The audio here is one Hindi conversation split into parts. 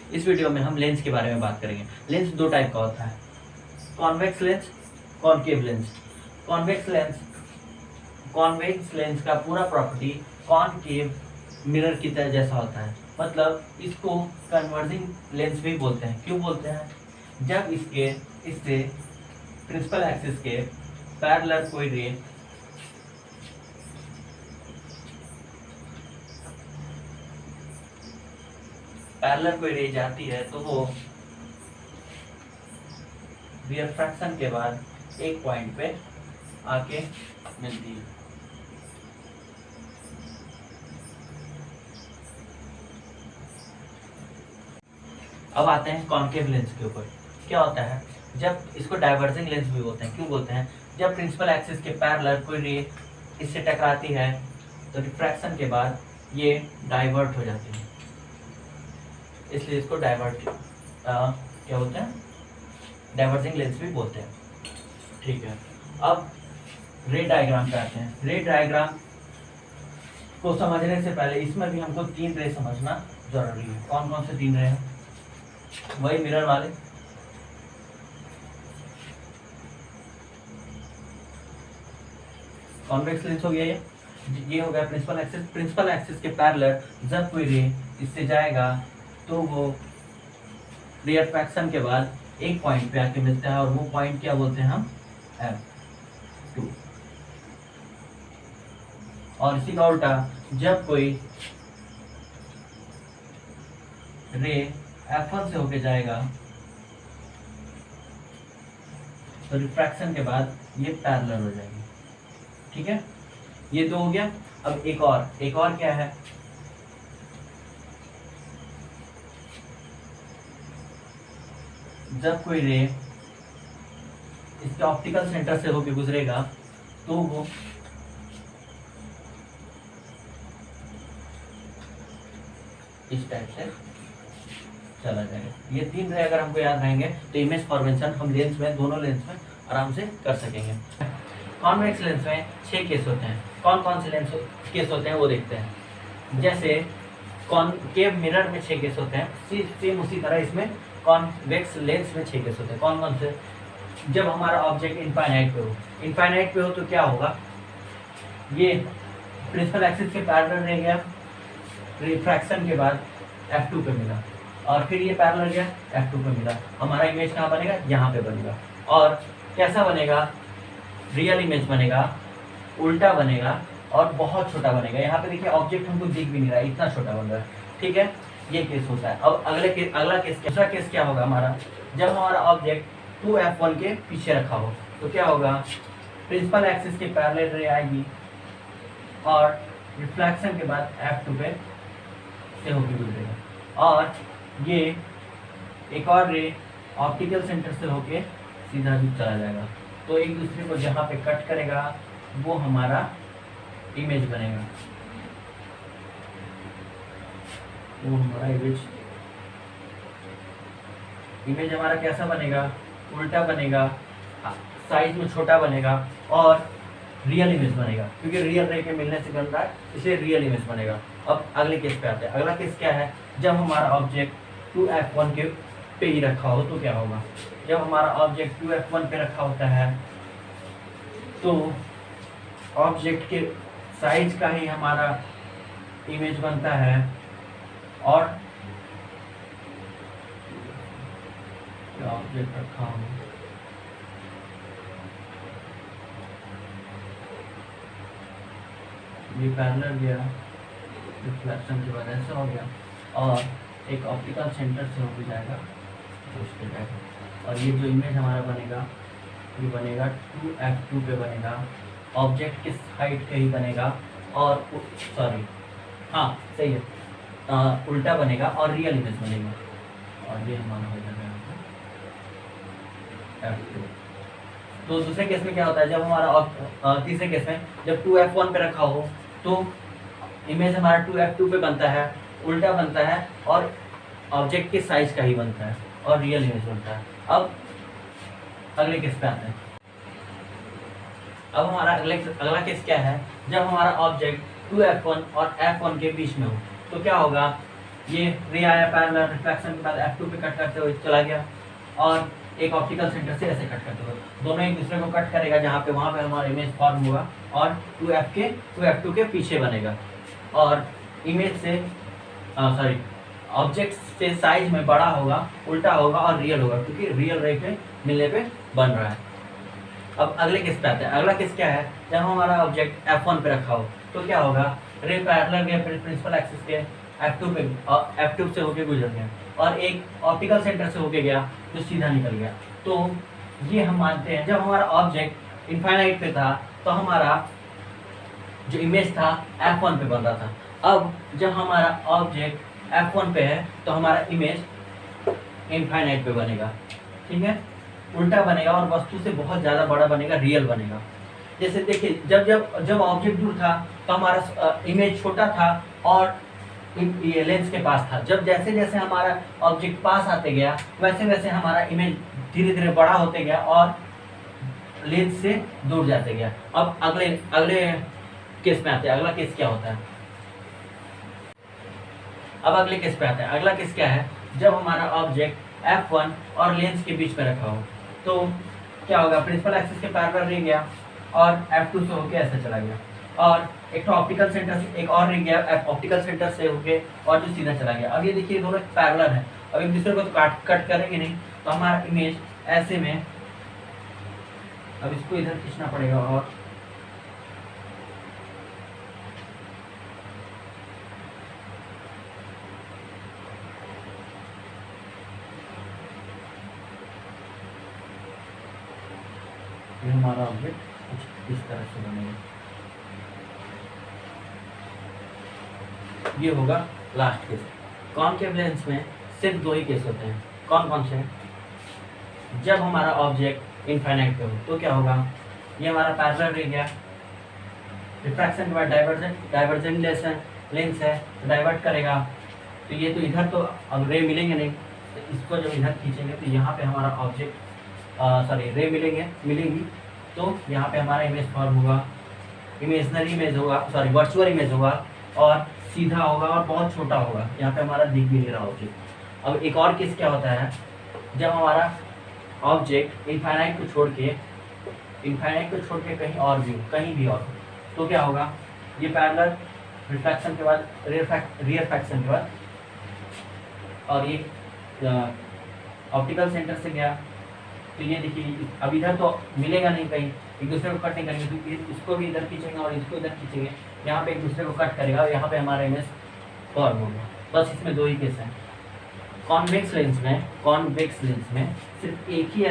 इस वीडियो में हम लेंस के बारे में बात करेंगे। लेंस दो टाइप का होता है, convex lens, concave lens. Convex lens का पूरा प्रॉपर्टी कॉनकेव मिरर की तरह जैसा होता है, मतलब इसको कन्वर्जिंग लेंस भी बोलते हैं। क्यों बोलते हैं? जब इससे प्रिंसिपल एक्सिस के पैरेलल कोई रे जाती है तो वो रिफ्रैक्शन के बाद एक पॉइंट पे आके मिलती है। अब आते हैं कॉनकेव लेंस के ऊपर। क्या होता है? जब इसको डाइवर्जिंग लेंस भी बोलते हैं। क्यों बोलते हैं? जब प्रिंसिपल एक्सिस के पैरेलल कोई रे इससे टकराती है तो रिफ्रैक्शन के बाद ये डाइवर्ट हो जाती है, इसलिए इसको क्या बोलते हैं? डाइवर्जिंग लेंस भी बोलते हैं। ठीक है, अब रे डायग्राम पे आते हैं। रे डायग्राम को समझने से पहले इसमें भी हमको तीन रे समझना जरूरी है। कौन कौन से तीन रे हैं? वही मिरर वाले, कॉन्वेक्स लेंस हो गया, ये हो गया प्रिंसिपल एक्सिस। प्रिंसिपल एक्सिस के पैरेलल जब कोई रे इससे जाएगा तो वो रिफ्रैक्शन के बाद एक पॉइंट पे आके मिलता है और वो पॉइंट क्या बोलते हैं हम? F2। और इसी का उल्टा, जब कोई रे F1 से होके जाएगा तो रिफ्रैक्शन के बाद ये पैरेलल हो जाएगी। ठीक है, ये तो हो गया। अब एक और क्या है? जब कोई रे इसके ऑप्टिकल सेंटर से होके गुजरेगा तो वो इस टाइप से चला जाएगा। ये तीन रे अगर हमको याद रहेंगे तो इमेज फॉर्मेशन हम लेंस में, दोनों लेंस में आराम से कर सकेंगे। कॉन्वेक्स लेंस में 6 केस होते हैं। कौन कौन से केस होते हैं वो देखते हैं। जैसे कॉनकेव मिरर में 6 केस होते हैं, सेम उसी तरह इसमें कॉन्वेक्स लेंस में 6 केस होते हैं। कौन कौन से? जब हमारा ऑब्जेक्ट इनफाइनाइट पे हो तो क्या होगा? ये प्रिंसिपल एक्सिस के पैरेलल रह गया, रिफ्रैक्शन के बाद F2 पे मिला, और फिर ये पैरेलल गया, F2 पे मिला। हमारा इमेज कहाँ बनेगा? यहाँ पे बनेगा। और कैसा बनेगा? रियल इमेज बनेगा, उल्टा बनेगा और बहुत छोटा बनेगा। यहाँ पे देखिए ऑब्जेक्ट हमको दिख भी नहीं रहा है, इतना छोटा बन रहा है। ठीक है, ये केस होता है। अब अगला केस, दूसरा केस क्या होगा हमारा? जब हमारा ऑब्जेक्ट 2F1 के पीछे रखा हो तो क्या होगा? प्रिंसिपल एक्सिस के पैरेलल रे आएगी और रिफ्लेक्शन के बाद F2 पे से होकर गुजरेगा, और ये एक और रे ऑप्टिकल सेंटर से होके सीधा भी चला जाएगा। तो एक दूसरे को जहाँ पे कट करेगा वो हमारा इमेज बनेगा, वो हमारा इमेज हमारा कैसा बनेगा? उल्टा बनेगा, साइज में छोटा बनेगा और रियल इमेज बनेगा, क्योंकि रियल रे के मिलने से बन रहा है, इसलिए रियल इमेज बनेगा। अब अगले केस पे आते हैं। अगला केस क्या है? जब हमारा ऑब्जेक्ट 2F1 के पे ही रखा हो तो क्या होगा? जब हमारा ऑब्जेक्ट 2F1 पे रखा होता है तो ऑब्जेक्ट के साइज का ही हमारा इमेज बनता है, और ऑब्जेक्ट रखा हो ये पैरेलल गया, रिफ्लेक्शन की वजह से हो गया, और एक ऑप्टिकल सेंटर से हो जाएगा तो उस पर जाएगा। और ये जो इमेज हमारा बनेगा ये बनेगा 2F2 पे बनेगा, ऑब्जेक्ट के हाइट का ही बनेगा, और सॉरी हाँ सही है, उल्टा बनेगा और रियल इमेज बनेगा, और ये हमारा हो जाएगा F2। तो दूसरे केस में क्या होता है? जब हमारा तीसरे केस में जब 2F1 पे रखा हो तो इमेज हमारा 2F2 पे बनता है, उल्टा बनता है और ऑब्जेक्ट के साइज का ही बनता है और रियल इमेज बनता है। अब अगले केस पे आते हैं। अब हमारा अगला केस क्या है? जब हमारा ऑब्जेक्ट 2F1 और F1 के बीच में हो तो क्या होगा? ये रे आया पैरेलल, रिफ्लेक्शन के बाद F2 पे कट करते हुए चला गया, और एक ऑप्टिकल सेंटर से ऐसे कट करते हुए, दोनों एक दूसरे को कट करेगा जहाँ पे वहाँ पे हमारा इमेज फॉर्म होगा, और 2F2 के पीछे बनेगा, और इमेज से सॉरी ऑब्जेक्ट से साइज में बड़ा होगा, उल्टा होगा और रियल होगा, क्योंकि रियल रे पे मिलने पे बन रहा है। अब अगले केस पे आते हैं। अगला केस क्या है, जब हमारा ऑब्जेक्ट F1 पे रखा हो तो क्या होगा, रे पैरेलल के प्रिंसिपल एक्सिस के F2 पे F2 से होके गुजर गया, और एक ऑप्टिकल सेंटर से होके गया जो सीधा निकल गया। तो ये हम मानते हैं जब हमारा ऑब्जेक्ट इनफाइनाइट पे था तो हमारा जो इमेज था F1 पे बन रहा था। अब जब हमारा ऑब्जेक्ट F1 पे है तो हमारा इमेज इनफाइनाइट पे बनेगा, ठीक है, उल्टा बनेगा और वस्तु से बहुत ज़्यादा बड़ा बनेगा, रियल बनेगा। जैसे देखिए, जब जब जब ऑब्जेक्ट दूर था तो हमारा इमेज छोटा था और ये लेंस के पास था। जब जैसे जैसे हमारा ऑब्जेक्ट पास आते गया वैसे वैसे हमारा इमेज धीरे धीरे बड़ा होते गया और लेंस से दूर जाते गया। अब अगले अगले केस में आते हैं। अगला केस क्या होता है, अब अगले केस पे आते हैं। अगला केस क्या है, जब हमारा ऑब्जेक्ट F1 और लेंस के बीच में रखा हो तो क्या होगा, प्रिंसिपल एक्सिस के पैरेलल रह गया और F2 से होके ऐसे चला गया, और एक तो ऑप्टिकल सेंटर से एक और रह गया ऑप्टिकल सेंटर से होके और जो सीधा चला गया। अब ये देखिए दोनों पैरेलल है, अब एक दूसरे को तो कट करेंगे नहीं, तो हमारा इमेज ऐसे में, अब इसको इधर खींचना पड़ेगा और ये हमारा ऑब्जेक्ट कुछ इस तरह से बनेगा। ये होगा लास्ट केस। कॉनकेव लेंस में सिर्फ दो ही केस होते हैं। कौन कौन से, जब हमारा ऑब्जेक्ट इनफाइनाइट पे हो तो क्या होगा, ये हमारा पैरेलल रह गया, रिफ्रैक्शन के बाद डाइवर्जेंट लेंस है तो डाइवर्ट करेगा, तो ये तो इधर तो अब रे मिलेंगे नहीं, तो इसको जब इधर खींचेंगे तो यहाँ पे हमारा ऑब्जेक्ट रे मिलेंगी, तो यहाँ पे हमारा इमेज फॉर्म होगा, इमेजनरी इमेज होगा, सॉरी वर्चुअल इमेज होगा, और सीधा होगा और बहुत छोटा होगा, यहाँ पे हमारा दिख भी नहीं रहा ऑब्जेक्ट। अब एक और केस क्या होता है, जब हमारा ऑब्जेक्ट इनफाइनाइट को छोड़ के कहीं भी और तो क्या होगा, ये पैरेलल रिफ्लेक्शन के बाद रिफ्रैक्शन के बाद, और ये ऑप्टिकल सेंटर से गया, तो ये देखिए अब इधर तो मिलेगा नहीं, कहीं एक दूसरे को कट नहीं करेंगे, तो इसको भी इधर खींचेंगे और इसको इधर खींचेंगे, यहाँ पे एक दूसरे को कट करेगा और यहाँ पे हमारा इमेज फॉर्म होगा। बस इसमें दो ही केस हैं। कॉन्वेक्स लेंस में सिर्फ एक ही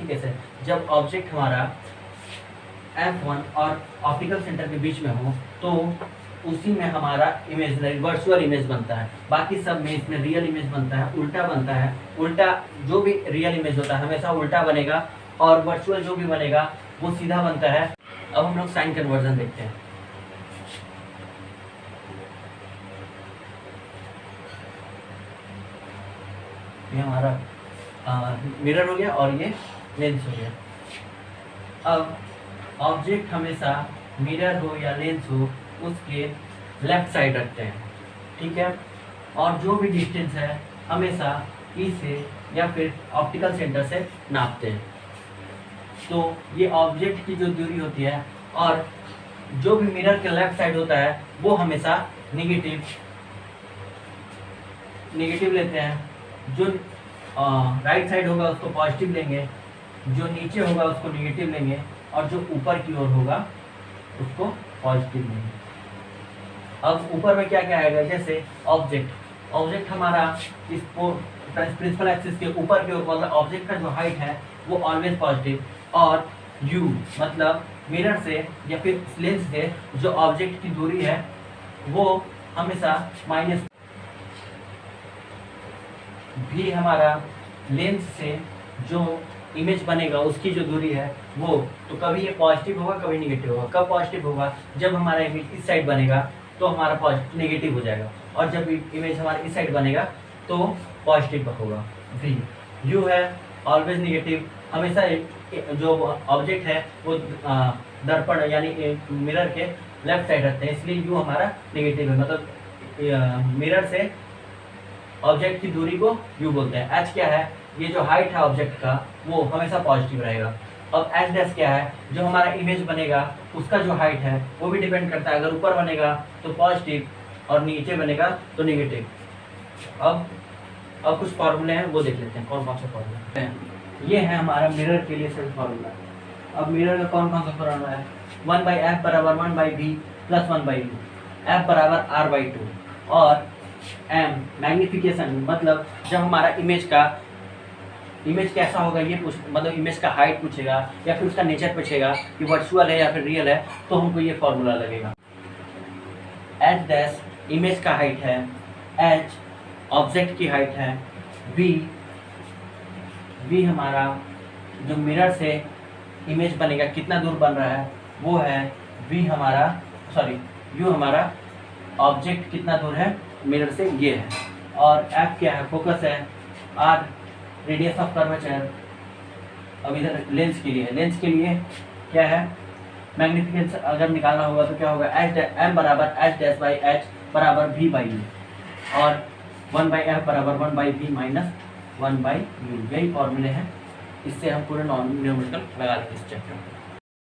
केस है, जब ऑब्जेक्ट हमारा F1 और ऑप्टिकल सेंटर के बीच में हो तो उसी में हमारा इमेजनरी वर्चुअल इमेज बनता है, बाकी सब में इसमें रियल इमेज बनता है, उल्टा बनता है। उल्टा जो भी रियल इमेज होता है हमेशा उल्टा बनेगा, और वर्चुअल जो भी बनेगा वो सीधा बनता है। अब हम लोग साइन कन्वर्जन देखते हैं। ये हमारा मिरर हो गया और ये लेंस हो गया। अब ऑब्जेक्ट हमेशा मिरर हो या लेंस हो उसके लेफ्ट साइड रखते हैं, ठीक है, और जो भी डिस्टेंस है हमेशा ई से या फिर ऑप्टिकल सेंटर से नापते हैं। तो ये ऑब्जेक्ट की जो दूरी होती है और जो भी मिरर के लेफ्ट साइड होता है वो हमेशा निगेटिव लेते हैं, जो राइट साइड होगा उसको पॉजिटिव लेंगे, जो नीचे होगा उसको निगेटिव लेंगे, और जो ऊपर की ओर होगा उसको पॉजिटिव लेंगे। अब ऊपर में क्या क्या आएगा, जैसे ऑब्जेक्ट हमारा इस प्रिंसिपल एक्सिस के ऊपर की ओर, मतलब ऑब्जेक्ट का जो हाइट है वो ऑलवेज पॉजिटिव, और यू मतलब मिरर से या फिर लेंस से जो ऑब्जेक्ट की दूरी है वो हमेशा माइनस, भी हमारा लेंस से जो इमेज बनेगा उसकी जो दूरी है वो, तो कभी ये पॉजिटिव होगा कभी निगेटिव होगा। कब पॉजिटिव होगा, जब हमारा इमेज इस साइड बनेगा तो हमारा पॉजिटिव निगेटिव हो जाएगा, और जब इमेज हमारा इस साइड बनेगा तो पॉजिटिव होगा। वी यू है ऑलवेज निगेटिव, हमेशा जो ऑब्जेक्ट है वो दर्पण यानी मिरर के लेफ्ट साइड रखते हैं, इसलिए यू हमारा निगेटिव है, मतलब मिरर से ऑब्जेक्ट की दूरी को u बोलते हैं। h क्या है, ये जो हाइट है ऑब्जेक्ट का वो हमेशा पॉजिटिव रहेगा। अब h डैश क्या है, जो हमारा इमेज बनेगा उसका जो हाइट है वो भी डिपेंड करता है, अगर ऊपर बनेगा तो पॉजिटिव और नीचे बनेगा तो नेगेटिव। अब कुछ फॉर्मूले हैं वो देख लेते हैं, कौन कौन से फॉर्मूले हैं। ये है हमारा मिरर के लिए सभी फॉर्मूला। अब मिरर का कौन कौन सा फॉर्मूला है, 1/f बराबर 1/b प्लस 1/u, f बराबर r/2 और m मैग्निफिकेशन, मतलब जब हमारा इमेज कैसा होगा ये मतलब इमेज का हाइट पूछेगा या फिर उसका नेचर पूछेगा कि वर्चुअल है या फिर रियल है, तो हमको ये फॉर्मूला लगेगा। h डैश इमेज का हाइट है, h ऑब्जेक्ट की हाइट है, v हमारा जो मिरर से इमेज बनेगा कितना दूर बन रहा है वो है u हमारा ऑब्जेक्ट कितना दूर है मिरर से ये है, और f क्या है, फोकस है, r रेडियस ऑफ कर्वेचर। अब इधर लेंस के लिए क्या है, मैग्निफिकेशन अगर निकालना होगा तो क्या होगा, m बराबर h डैश बाई h बराबर v/u और 1/f बराबर 1/v माइनस 1/u, यही फॉर्मूले हैं। इससे हम पूरे न्यूमेरिकल लगा लेंगे इस चैप्टर में।